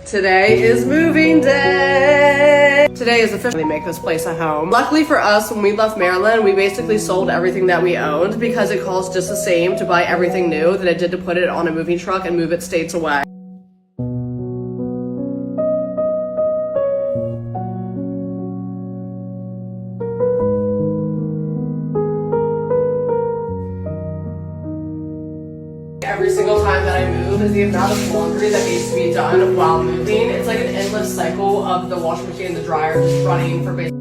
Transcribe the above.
Today is moving day. Today is officially make this place a home. Luckily for us, when we left Maryland, we basically sold everything that we owned because it costs just the same to buy everything new than it did to put it on a moving truck and move it states away. Every single time that I move is the amount of laundry that needs to be done while moving. It's like an endless cycle of the washing machine and the dryer just running for basically